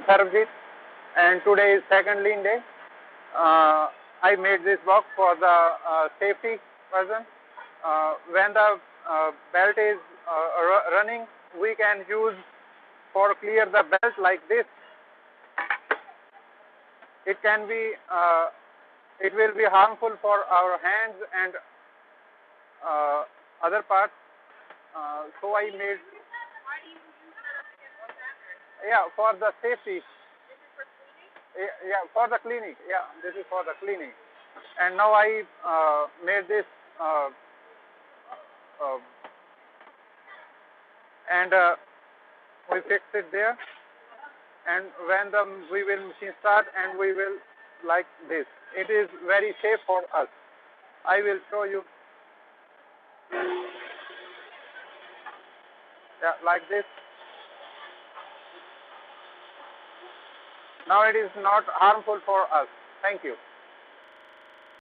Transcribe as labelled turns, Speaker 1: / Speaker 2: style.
Speaker 1: served it, and today is second lean day. I made this box for the safety version. When the belt is running, we can use for clear the belt like this. It can be, it will be harmful for our hands and other parts. So I made, yeah, for the safety. Yeah, for the cleaning. Yeah, this is for the cleaning. And now I made this uh, and we fixed it there. And when we will machine start, and we will like this. It is very safe for us. I will show you. Yeah, like this. Now it is not harmful for us. Thank you.